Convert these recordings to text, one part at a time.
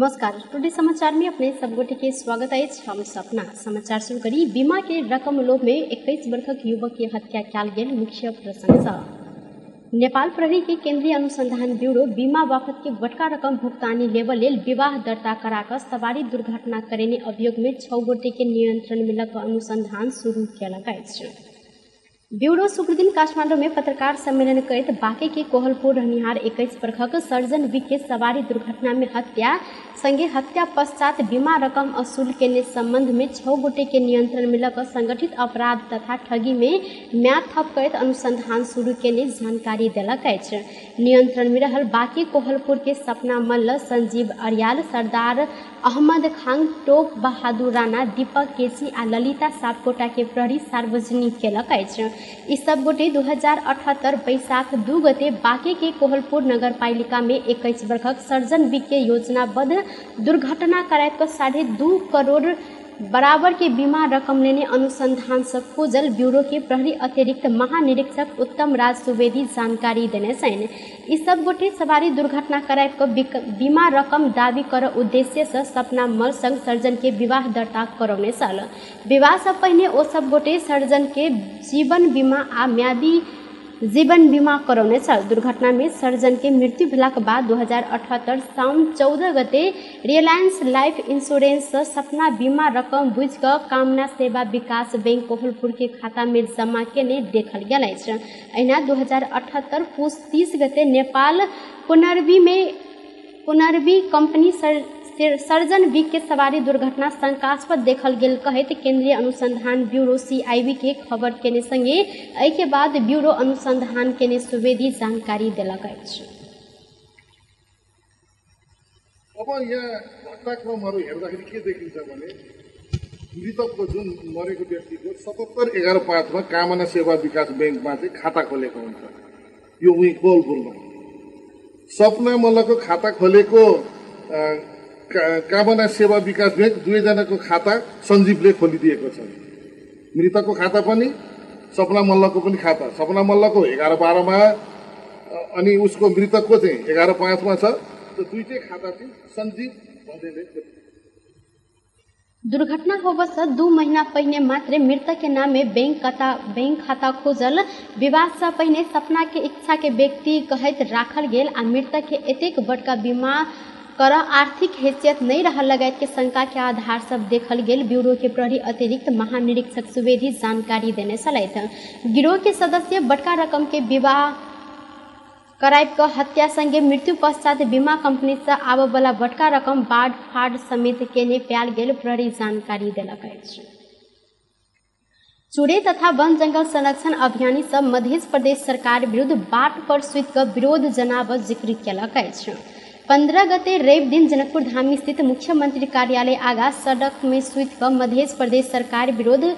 नमस्कार, टुडे समाचार में अपने सबगोटे के स्वागत है। हम सपना समाचार शुरू करी। बीमा के रकम लोभ में 21 वर्षक युवक की हत्या कयल गेल, मुख्य प्रशंसा। नेपाल प्रहरी के केंद्रीय अनुसंधान ब्यूरो बीमा बापत के बड़का रकम भुगतानी लेबल लेल विवाह दर्ता कराकर सवारी दुर्घटना करेने अभियोग में 6 गोटे के नियंत्रण में लग अनुसंधान शुरू कयलक अछि। ब्यूरो शुक्र दिन काठमांडू में पत्रकार सम्मेलन करते बांके के कोहलपुर रहनिहार 21 वर्षक सर्जन विक के सवारी दुर्घटना में हत्या संगे हत्या पश्चात बीमा रकम असूल के संबंध में 6 गोटे के नियंत्रण में लग संगठित अपराध तथा ठगी में म्याद थप करते अनुसंधान शुरू के जानकारी दिलक अछि। नियंत्रण में रहल बांके कोहलपुर के सपना मल्ल, संजीव अरियाल, सरदार अहमद खान, टोक बहादुर राणा, दीपक केसी आ ललिता सापकोटा के प्रहरी सार्वजनिक केलक अछि। ई सब गोटे 2078 बैसाख 2 गते बांके के कोहलपुर नगर पालिका में 21 वर्षक सर्जन विक के योजनाबद्ध दुर्घटना करायब 2.5 करोड़ बराबर के बीमा रकम लेने अनुसंधान से खोजल ब्यूरो के प्रहरी अतिरिक्त महानिरीक्षक उत्तम राज सुवेदी जानकारी देने छन्। ई सब गोटे सवारी दुर्घटना करायब बीमा रकम दावी कर उद्देश्य से सपना मल संग सर्जन के विवाह दर्ता करौने छल। विवाह से पहले ओ सब गोटे सर्जन के जीवन बीमा आ म्यादी जीवन बीमा करौने छल। दुर्घटना में सर्जन के मृत्यु भेलाक बाद 2078 साउन 14 गते रिलायंस लाइफ इंश्योरेंस सपना बीमा रकम बुझ कर कामना सेवा विकास बैंक कोहलपुर के खाता में जमा केने देखल गेल अछि। अहिना 2078 पूस 30 गते नेपाल पुनर्वी कंपनी सर्जन विक के सवारी दुर्घटना शंकास्पद देखल गेल कहत केंद्रीय अनुसंधान ब्यूरो CIB के खबर केने संगे एहि के बाद ब्यूरो अनुसंधान केने सुवेदी जानकारी देलक अछि। अब यहाँ घटनाक्रमहरू हेर्दाखेरि के देखिन्छ भने मृतकको जुन मरेको व्यक्तिको 77/11/5 मा कामना सेवा विकास बैंकमा चाहिँ खाता खोलेको हुन्छ। यो उही कोलपुरमा सपना मल्लको खाता खोलेको कामना सेवा विकास बैंक 2 जनाको खाता सञ्जीवले खोलिदिएको छ। मृतकको खाता पनि सपना मल्लको पनि खाता, सपना मल्लको 11/12 मा अनि उसको मृतकको चाहिँ 11/5 मा छ। तो दुईटै खाता चाहिँ सञ्जीव भन्नेले दुर्घटना होबस 2 महीना पहले मात्र मृतक के नाम में बैंक खाता खोजल। विवाद से पहले सपना के इच्छा के व्यक्ति कहत राखल गेल आ मृतक के एतेक बड़का बीमा कर आर्थिक हैसियत नहीं रह लगायत के शंका के आधार सब देखल गेल। ब्यूरो के प्रहरी अतिरिक्त महानिरीक्षक सुवेदी जानकारी देने छलैथ। गिरोह के सदस्य बड़का रकम के विवाह करायब क हत्या संगे मृत्यु पश्चात बीमा कंपनी से आबय वाला बड़का रकम बाढ़ फाड़ समेत केने पायल गेल प्रहरी जानकारी देलक अछि। चूड़े तथा वन जंगल संरक्षण अभियानी सब मध्य प्रदेश सरकार विरुद्ध बाट पर सुत क विरोध जनाब जिक्र केलक अछि। 15 गते रवि दिन जनकपुर धाम स्थित मुख्यमंत्री कार्यालय आगा सड़क में सुत क मध्य प्रदेश सरकार विरुद्ध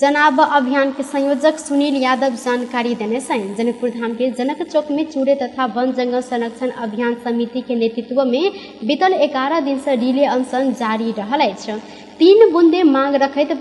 जनाब अभियान के संयोजक सुनील यादव जानकारी देने छन्। जनकपुर धाम के जनक चौक में चूड़े तथा वन जंगल संरक्षण अभियान समिति के नेतृत्व में बीतल 11 दिन से रिले अनशन जारी रहल अछि। 3 बूंदे मांग रखैत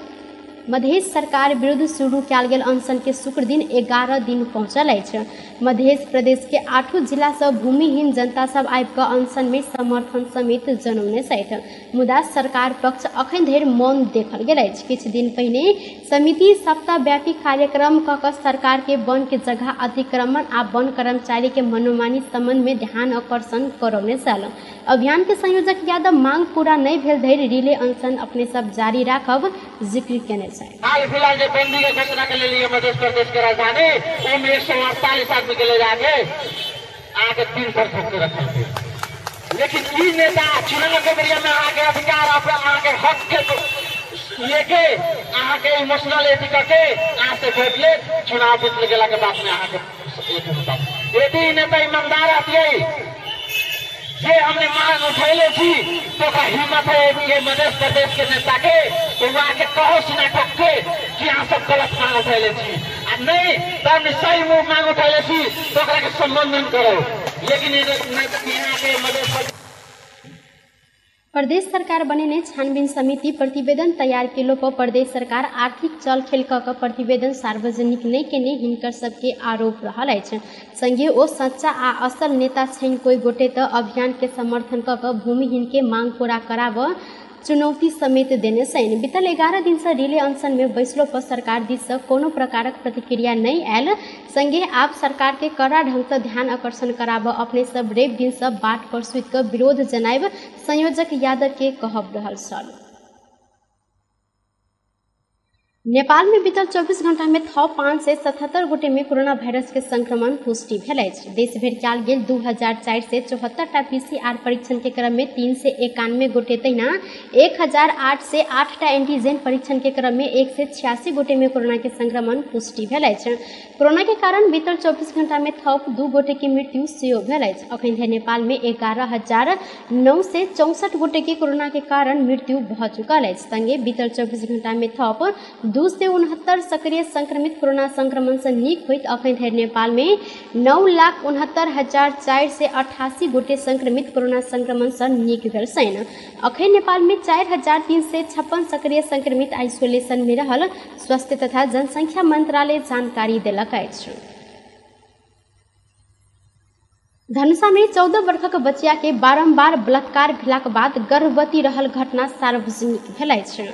मध्य सरकार विरुद्ध शुरू कयल गेल अनशन के शुक्र दिन 11 दिन पहुंचल अछि। मध्य प्रदेश के 8 जिला से भूमिहीन जनता सब आबि कऽ अनशन में समर्थन समेत जनौने छथि। मुदा सरकार पक्ष अखन धरि मौन देखल गेल अछि। किछु दिन पहिने समिति सप्ताहव्यापी कार्यक्रम कऽ कऽ सरकार के वन के जगह अतिक्रमण आ वन कर्मचारी के मनोमानी संबंध में ध्यान आकर्षण करौने छल। अभियान के संयोजक यादव मांग पूरा नहीं भेल धरि रिले अनशन अपने सब जारी राखब जिक्र केने हाल फिलहाल जो बंदी के घटना के लिए मध्य प्रदेश के राजधानी उनमें 148 आदमी के ले जाके आगे 3 पर ठोके रखे थे। लेकिन ये नेता चुनाव के बेरिया में आगे अधिकार आगे हक के लेके आगे इमोशनल एथी करके आज से वोट ले चुनाव जीत गेला के बाद में आगे यदि नेता ईमानदार आती ये हमने मांग उठैले थी तो का हिम्मत है ये मध्य प्रदेश के नेता के तो वहाँ के कहो सीना ठोक के कि यहाँ सब गलत मांग उठैले थी नहीं तो हमने सही मांग उठैले थी तो के संबोधन करो। लेकिन यहाँ के मध्य प्रदेश सरकार बनेने छानबीन समिति प्रतिवेदन तैयार केलो पर प्रदेश सरकार आर्थिक चलखेल क के प्रतिवेदन सार्वजनिक नहीं केने हिनकर सबके आरोप रहल अछि। संगे ओ सच्चा आ असल नेता छैन कोई गोटे त अभियान के समर्थन क के भूमिहीन के मांग पूरा कराब चुनौती समेत देने छैन। बीतल 11 दिन से रिले अनशन में बैसलो पर सरकार दिस से कोनो प्रकारक प्रतिक्रिया नहीं आयल। संगे आप सरकार के कड़ा ढंग से ध्यान आकर्षण कराब अपने सब रेप दिन से बाट पर सुत के विरोध जनाब संयोजक यादव के कहब रहल छल। नेपाल में बीतल 24 घंटा में थप 577 गोटे में कोरोना वायरस के संक्रमण पुष्टि भेल अछि। देश भरि कयल गेल 2004 से 74 PCR परीक्षण के क्रम में 3 से 91 गोटे तहिना 1008 से 8 एंटीजन परीक्षण के क्रम में 1 से 86 गोटे में कोरोना के संक्रमण पुष्टि भेल अछि। कोरोना के कारण बीतल 24 घंटा में थप 2 गोटे की मृत्यु सेहो भेल अछि। अखन धरि नेपाल में 11,009 से 64 गोटे के कोरोना के कारण मृत्यु भऽ चुकल अछि। संगे बीतल 24 घंटा में थप 2 से 69 सक्रिय संक्रमित कोरोना संक्रमण से नीक होइत अखन धरि नेपाल में 9,69,400 से 88 गोटे संक्रमित कोरोना संक्रमण से नीक भेल छैन। अखन नेपाल में 4,356 सक्रिय संक्रमित आइसोलेशन में रहल स्वास्थ्य तथा जनसंख्या मंत्रालय जानकारी देलक अछि। धनुषा में 14 वर्षक बच्चिया के बारंबार बलात्कार भेलाक बाद गर्भवती रहल घटना सार्वजनिक भेल अछि।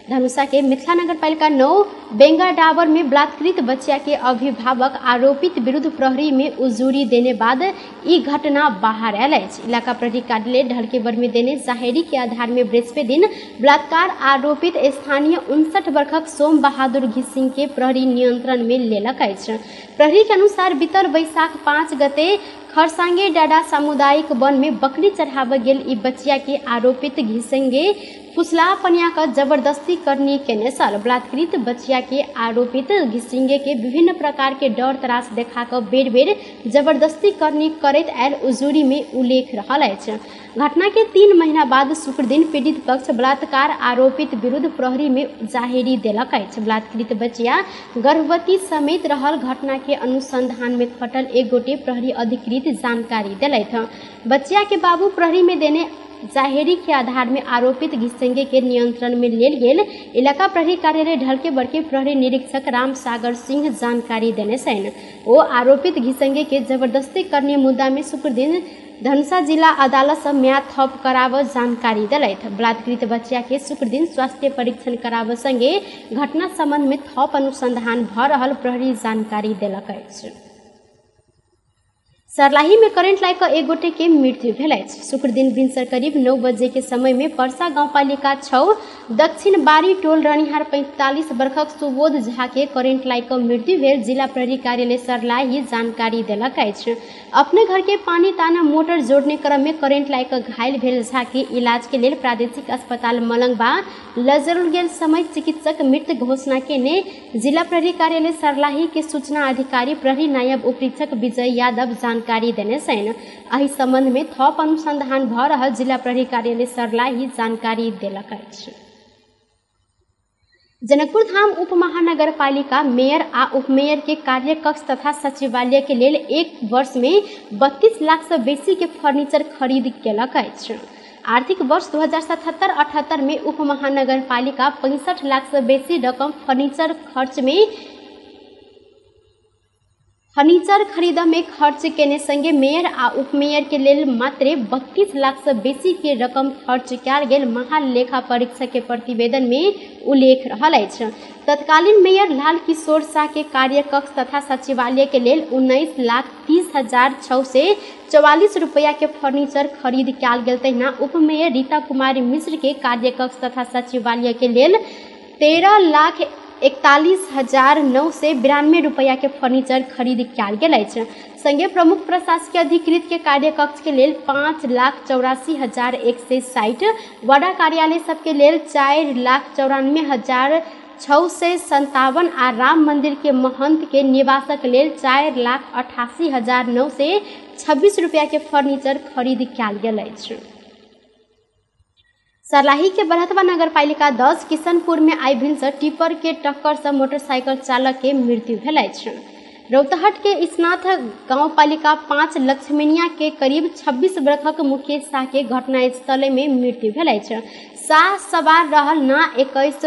धनुषा के मिथिला नगर पालिका 9 बेंगा डाबर में बलात्कृत बच्चिया के अभिभावक आरोपित विरुद्ध प्रहरी में उजूरी देने बाद ई घटना बाहर आयल अछि। इलाका प्रहरी कार्यालय ढलकेबर में देने जाहेरी के आधार में बृहस्पति दिन बलात्कार आरोपित स्थानीय 59 वर्षक सोम बहादुर घिसिंग के प्रहरी नियंत्रण में लेलक अछि। प्रहरी के अनुसार बीतर वैशाख 5 गते खरसांगे डाडा सामुदायिक वन में बकरी चढ़ाव गेल ई बच्चिया के आरोपित घिसिंगे फुसला पनिया का जबरदस्ती करनी केने साल बलात्कृत बच्चिया के आरोपित घिसिंगे के विभिन्न प्रकार के डर त्रास देखा कर बेर बेर जबरदस्ती करनी करैत आयल उजूरी में उल्लेख रहल अछि। घटना के 3 महीना बाद शुक्र दिन पीड़ित पक्ष बलात्कार आरोपित विरुद्ध प्रहरी में जाहेरी देलक अछि। बलात्कृत बच्चिया गर्भवती समेत रहल घटना के अनुसंधान में खटल एक गोटे प्रहरी अधिकृत जानकारी देलथि। बच्चिया के बाबू प्रहरी में देने जाहेरी के आधार में आरोपित घिसिंगे के नियंत्रण में लेल गेल। इलाका प्रहरी कार्यालय ढलकेबर के प्रहरी निरीक्षक राम सागर सिंह जानकारी देने छैन। ओ आरोपित घिसिंगे के जबरदस्ती करने मुद्दा में शुक्र दिन धनुषा जिला अदालत से म्याद थप कराब जानकारी देलथि। बलात्कृत बच्चिया के शुक्र दिन स्वास्थ्य परीक्षण कराब संगे घटना संबंध में थप अनुसंधान भऽ रहल प्रहरी जानकारी देलक अछि। सर्लाही में करेंट लाग कर एक गोटे के मृत्यु भेल अछि। शुक्र दिन भिनसर करीब 9 बजे के समय में परसा गांवपालिका 6 दक्षिण बारी टोल रनिहार 45 वर्षक सुबोध झा के करेंट लाग कर मृत्यु भेल। जिला प्रहरी कार्यालय सर्लाही जानकारी देलक अछि। अपने घर के पानी ताना मोटर जोड़ने क्रम में करेंट लाग कर घायल भेल झा के इलाज के लिए प्रादेशिक अस्पताल मलंगवा लजरल गेल समय चिकित्सक मृत घोषणा केने जिला प्रहरी कार्यालय सर्लाही के सूचना अधिकारी प्रहरी नायब उपरीक्षक विजय यादव जानकारी देने छैन। एहि संबंध में थप अनुसंधान भऽ रहल जिला प्रहरी कार्यालय सर्लाही जानकारी देलक अछि। जनकपुर धाम उप महानगर पालिका मेयर आ उपमेयर के कार्य कक्ष तथा सचिवालय के लेल 1 वर्ष में 32 लाख से बेसी के फर्नीचर खरीद केलक अछि। आर्थिक वर्ष 2077-78 में उप महानगर पालिका 65 लाख से बेसी रकम फर्नीचर खरीद में खर्च केने संगे मेयर आ उपमेयर के लेल मात्र 32 लाख से बेसी के रकम खर्च कयल गेल महालेखा परीक्षक के प्रतिवेदन में उल्लेख रहल अछि। तत्कालीन मेयर लाल किशोर शाह के कार्य कक्ष तथा सचिवालय के लेल 19,30,644 रुपया के फर्नीचर खरीद कयल गेल। तहिना उपमेयर रीता कुमारी मिश्र के कार्य कक्ष तथा सचिवालय के लेल 13,41,992 रुपया के फर्नीचर खरीद कयल गेल अछि। संगे प्रमुख प्रशासकीय अधिकृत के कार्य कक्ष के लेल 5,84,160, वडा कार्यालय सब के लेल 4,94,657 आ राम मंदिर के महंत के निवासक लेल 4,88,926 रुपया के फर्नीचर खरीद कयल गेल अछि। सर्लाही के बरहतवा नगर पालिका 10 किशनपुर में आई भिनसर टिपर के टक्कर से मोटरसाइकिल चालक के मृत्यु भेल अछि। रौतहट के स्नाथ गांव पालिका 5 लक्ष्मीनिया के करीब 26 वर्षक मुकेश शाह के घटनास्थल में मृत्यु भेल अछि। शाह सवार रहल ना 21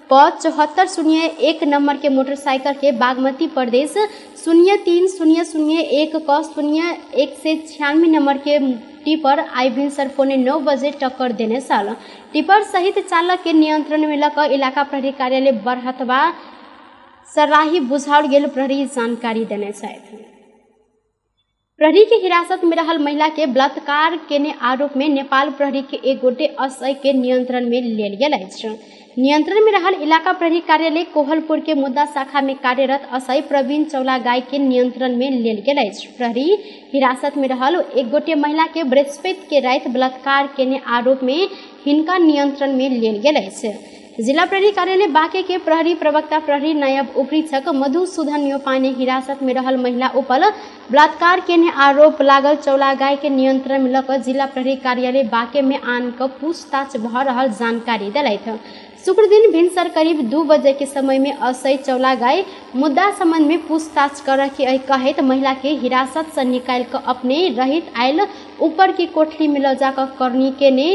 प 7401 नंबर के मोटरसाइकिल के बागमती प्रदेश 03001 क 0196 नंबर के टिपर आई भिनसर पौने 9 बजे टक्कर देने साल टिपर सहित चालक के नियंत्रण में लक इलाका प्रहरी कार्यालय बरहतवा सराही बुझाउल गेल प्रहरी जानकारी देने छथि। प्रहरी के हिरासत में रहल महिला के बलात्कार केने आरोप में नेपाल प्रहरी के एक गोटे असय के नियंत्रण में लेल गेल अछि। नियंत्रण में रहल इलाका प्रहरी कार्यालय कोहलपुर के मुद्दा शाखा में कार्यरत असय प्रवीण चौलागाई के नियंत्रण में लेल गेल अछि। प्रहरी हिरासत में रहल एक गोटे महिला के बृहस्पति के रात बलात्कार केने आरोप में हिनका नियंत्रण में लेल गेल अछि। जिला प्रहरी कार्यालय बांके के प्रहरी प्रवक्ता प्रहरी नायब उपरीक्षक मधुसूदन न्योपाने हिरासत में रहल महिला उपल बलात्कार केने आरोप लागल चौलागाई के नियंत्रण में लक जिला प्रहरी कार्यालय बांके में आन क पूछताछ भ रहल जानकारी देलथि। शुक्र दिन भिनसर करीब 2 बजे के समय में असय चौलागाई मुद्दा संबंध में पूछताछ कर के कहत महिला के हिरासत से निकाल कर अपने रहित आयल ऊपर की कोठरी में ल जाकर करनी के ने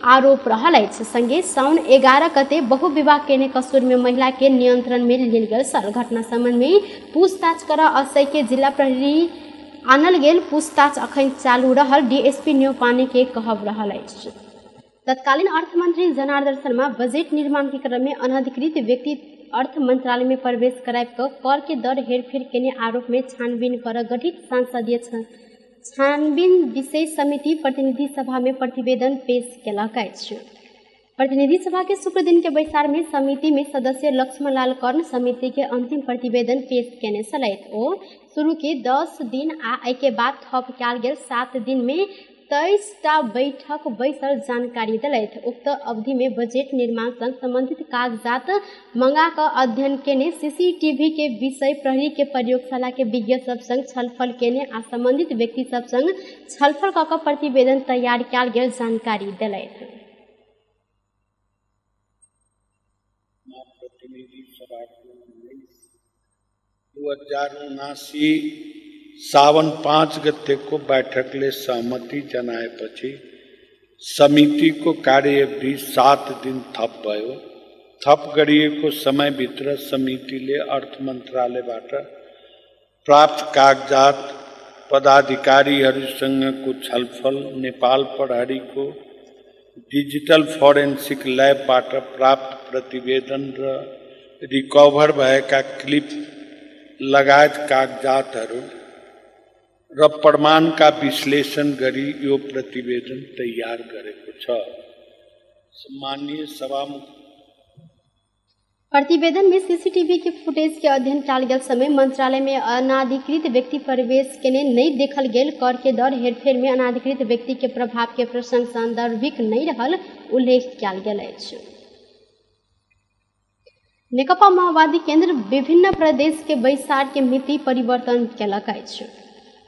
आरोप रहल अछि। संगे साउन 11 गते बहु विवाह केने कसूर में महिला के नियंत्रण में लेल गेल साल घटना संबंध में पूछताछ कर असय के जिला प्रहरी आनल गेल पूछताछ अखन चालू रहल डीएसपी न्योपाने के कहब रहल अछि। तत्कालीन अर्थमंत्री जनार्दन शर्मा बजट निर्माण के क्रम में अनधिकृत व्यक्ति अर्थ मंत्रालय में प्रवेश कराब कर के दर हेरफेर केने आरोप में छानबीन कर गठित सांसदीय छानबीन विशेष समिति प्रतिनिधि सभा में प्रतिवेदन पेश केलक अछि। प्रतिनिधि सभा के शुक्र दिन के बैसार में समिति में सदस्य लक्ष्मण लाल कर्ण समिति के अंतिम प्रतिवेदन पेश केने छलथि। ओ शुरू के 10 दिन आ एहि के बाद थप कयल गेल 7 दिन में 23टा बैठक बैसल जानकारी देलथि। उक्त अवधि में बजट निर्माण संग संबंधित कागजात मंगा कर अध्ययन केने सीसीटीवी के विषय प्रहरी के प्रयोगशाला के विज्ञ सब संग छलफल केने आ संबंधित व्यक्ति सब संग छलफल क के प्रतिवेदन तैयार कयल गेल जानकारी देलथि। प्रतिनिधि सभा 2079 सावन 5 गते को बैठक ले सहमति जनाए पछि समिति को कार्य अवधि 7 दिन थप भयो। थप गरिएको समय भित्र समितिले अर्थ मन्त्रालयबाट प्राप्त कागजात पदाधिकारीहरूसँगको छलफल नेपाल प्रहरीको डिजिटल फोरेन्सिक ल्याबबाट प्राप्त प्रतिवेदन र रिकभर भएका क्लिप लगायत कागजातहरू र प्रमाणका विश्लेषण गरी यो प्रतिवेदन तैयार गरेको छ। सम्माननीय सभामुख प्रतिवेदन में सीसीटीवी के फुटेज के अध्ययन कयल गेल समय मंत्रालय में अनाधिकृत व्यक्ति प्रवेश केने नहीं देखल गेल कर के दर हेरफेर में अनाधिकृत व्यक्ति के प्रभाव के प्रसंग सांदर्भिक नहीं रहल उल्लेख कयल गेल अछि। नेकपा माओवादी केंद्र विभिन्न प्रदेश के बैसार के मिति परिवर्तन केलक अछि।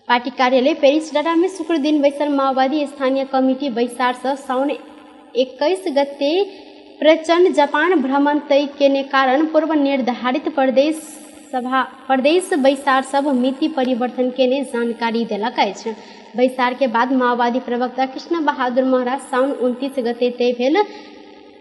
पार्टी कार्यालय पेरिस डाटा में शुक्र दिन बैसल माओवादी स्थानीय कमिटी बैसार से साउन 21 गते प्रचंड जापान भ्रमण तय केने कारण पूर्व निर्धारित प्रदेश बैसार सब मिति परिवर्तन केने जानकारी देलक अछि। बैसार के बाद माओवादी प्रवक्ता कृष्ण बहादुर महरा साउन 29 गते तय भेल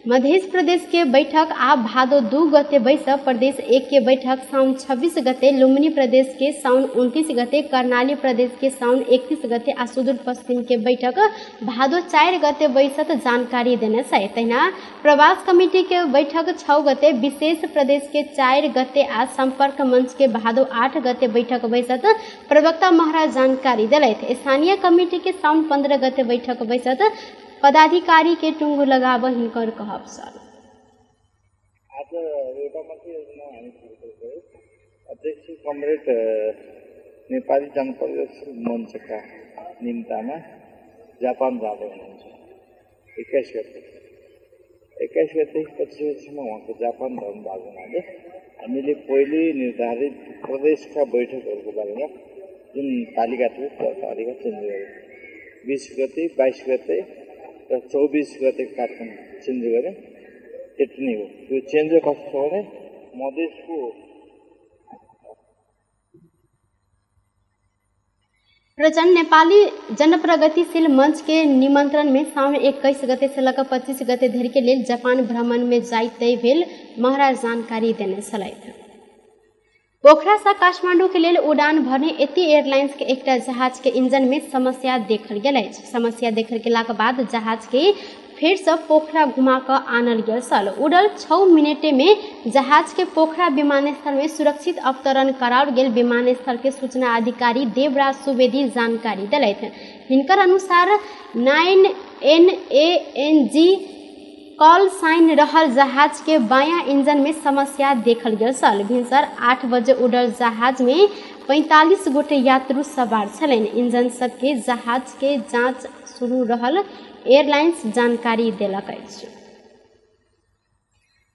मध्य प्रदेश के बैठक आ भादो 2 गते बैसब प्रदेश 1 के बैठक साउन 26 गते लुम्बिनी प्रदेश के साउन 29 गते कर्णाली प्रदेश के साउन 31 गते आ सुदूर पश्चिम के बैठक भादो 4 गते बैसत जानकारी देने छै। तहिना प्रवास कमेटी के बैठक 6 गते विशेष प्रदेश के 4 गते आ संपर्क मंच के भादो 8 गते बैठक बैसत प्रवक्ता महाराज जानकारी दिलथि। स्थानीय कमेटी के साउन 15 गते बैठक बैसत पदाधिकारी के टुंगु लगाव हिनकर कहब सर। आज एउटा मात्रै योजना हामी सुरु गऱ्यौँ। अध्यक्ष कमरेड नेपाली जनपरिषद मञ्चका निम्तामा जापान जाँदै हुनुहुन्छ 21 गते 25 गतेसम्म उहाँको जापान भ्रमण भएको हुनाले हामीले पहिले निर्धारित प्रदेशका बैठकहरूको बारेमा जुन तालिका थियो त्यो तालिका चेन्ज गर्यौँ। 20 गते 22 गते र 24 गते कार्यक्रम चेन्ज गऱ्यौँ। त्यति नै हो। त्यो चेन्ज कस्तो छ भने मधेसको प्रचण्ड नेपाली जनप्रगतिशील मंच के निमंत्रण में साउन 21 गते से लग 25 गते धरि के लेल जापान भ्रमण में जाय तय भेल महाराज जानकारी देने छलथि। पोखरा से काठमांडू के लेल उड़ान भरने एती एयरलाइंस के एकटा जहाज के इंजन में समस्या देखल गेल अछि। समस्या देखल गेलाक बाद जहाज के फेर से पोखरा घुमा कर आनल गेल छल। उड़ल 6 मिनटे में जहाज के पोखरा विमानस्थल में सुरक्षित अवतरण कराओल गेल। विमानस्थल के सूचना अधिकारी देवराज सुवेदी जानकारी दिलथि। हिनकर अनुसार 9NANG कॉल साइन रहल जहाज के बायां इंजन में समस्या देखल गेल छल। भिनसर 8 बजे उड़ल जहाज में 45 गोटे यात्रु सवार छलनि। इंजन सबके जहाज के जांच शुरू रहल एयरलाइंस जानकारी देलक अछि।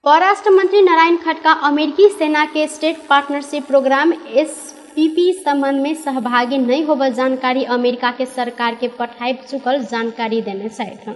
परराष्ट्र मंत्री नारायण खट्का अमेरिकी सेना के स्टेट पार्टनरशिप प्रोग्राम SPP संबंध में सहभागी नहीं होब जानकारी अमेरिका के सरकार के पठाई चुकल जानकारी देने छथि।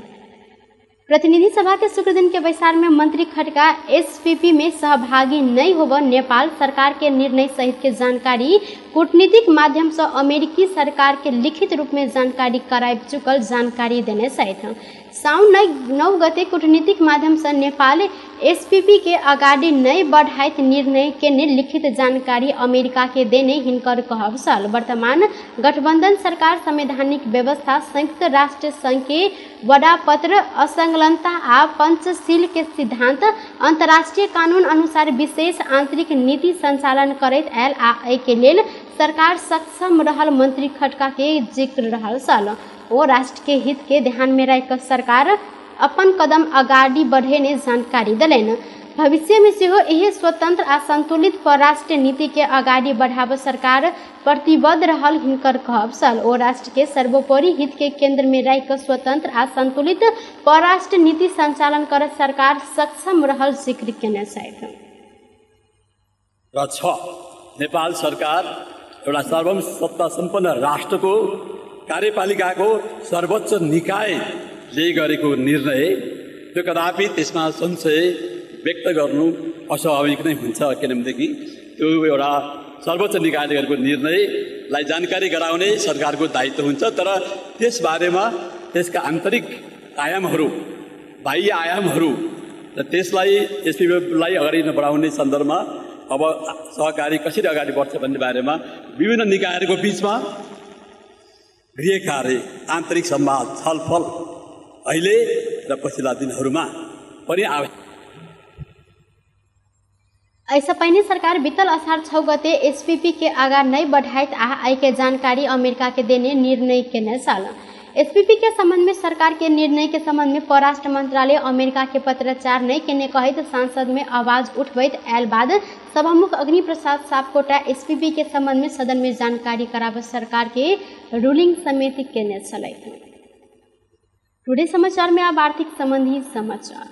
प्रतिनिधि सभा के शुक्र दिन के बैसार में मंत्री खट्का SPP में सहभागी नहीं होब नेपाल सरकार के निर्णय सहित के जानकारी कूटनीतिक माध्यम से अमेरिकी सरकार के लिखित रूप में जानकारी कराब चुकल जानकारी देने छथि। साउन 9 गते कूटनीतिक माध्यम से नेपाल SPP के अगाडि नहीं बढ़ाइत निर्णय के लिखित जानकारी अमेरिका के देने हिनकर कहब छल। वर्तमान गठबंधन सरकार संवैधानिक व्यवस्था संयुक्त राष्ट्र संघ के वडापत्र असंलग्नता आ पंचशील के सिद्धांत अंतर्राष्ट्रीय कानून अनुसार विशेष आंतरिक नीति संचालन करैत आयल आ एहि के लेल सरकार सक्षम रहल मंत्री खट्का के जिक्र रहल छल। ओ राष्ट्र के हित के ध्यान में रख सरकार अपन कदम आगाड़ी बढ़ेने जानकारी दिलनि। भविष्य में सेहो यह स्वतंत्र आ संतुलित परराष्ट्र नीति के आगाड़ी बढ़ाब सरकार प्रतिबद्ध रहल हिनकर कहब छल। ओ राष्ट्र के सर्वोपरि हित के केंद्र में रख स्वतंत्र आ संतुलित परराष्ट्र नीति संचालन कर सरकार सक्षम रहल जिक्र केने छथि। नेपाल सरकार एउटा सर्वसत्ता सम्पन्न राष्ट्रको कार्यपालिकाको सर्वोच्च निकायले गरेको निर्णय त्यो कदापि त्यसमा संशय व्यक्त गर्नु अस्वाभाविक नै हुन्छ। किनभनेदेखि त्यो एउटा सर्वोच्च निकायले गरेको निर्णयलाई जानकारी गराउने सरकारको दायित्व हुन्छ। तर त्यसबारेमा त्यसका आन्तरिक आयामहरू बाह्य आयामहरू र त्यसलाई SPPलाई अगाडि बढाउने सन्दर्भमा अब सहकारी कसरी अगाडि बढ्छ भन्ने बारेमा विभिन्न निकायहरूको बीचमा गृह कार्य आन्तरिक संवाद छलफल अहिले र पछिल्ला दिनहरूमा पनि ऐसा पहले सरकार बीतल असार 6 गते SPP के आगा नहीं बढ़ाइत आ आई के जानकारी अमेरिका के देने निर्णय केने छल। SPP के संबंध में सरकार के निर्णय के संबंध में परराष्ट्र मंत्रालय अमेरिका के पत्राचार नहीं केने कहत सांसद में आवाज उठबैत आयल बाद सभामुख अग्नि प्रसाद सापकोटा SPP के संबंध में सदन में जानकारी कराब सरकार के रूलिंग समिति केने छलथि। टुडे समाचार में अब आर्थिक संबंधी समाचार।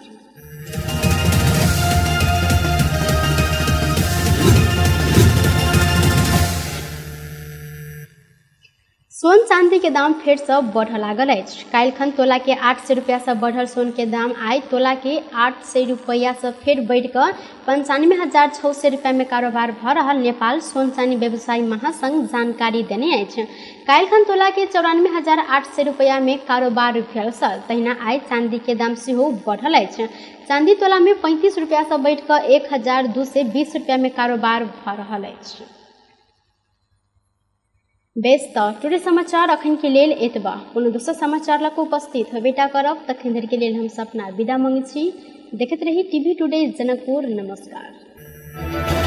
सोन चांदी के दाम फेर से बढ़ लागल अछि। काल्हिखन तोला के 800 रुपया से बढ़ल सोन के दाम आइ तोला के 800 रुपया से फेर बढ़ कर 95,600 रुपया में कारोबार भ रहल नेपाल सोन चांदी व्यवसायी महासंघ जानकारी देने अछि। काल्हिखन तोला के 94,800 रुपया में कारोबार भेल छल। तहिना आइ चांदी के दाम सेहो बढ़ल अछि। चांदी तोला में 35 रुपया से बढ़ कर 1,220 रुपया में कारोबार भ रहल अछि। बेस टुडे समाचार अखन के लेल एतबा। कोनो दोसर समाचार लग उपस्थित हेबेटा करब तखन धरि के लेल हम सपना विदा मंगै छी। देखैत रही टीवी टुडे जनकपुर। नमस्कार।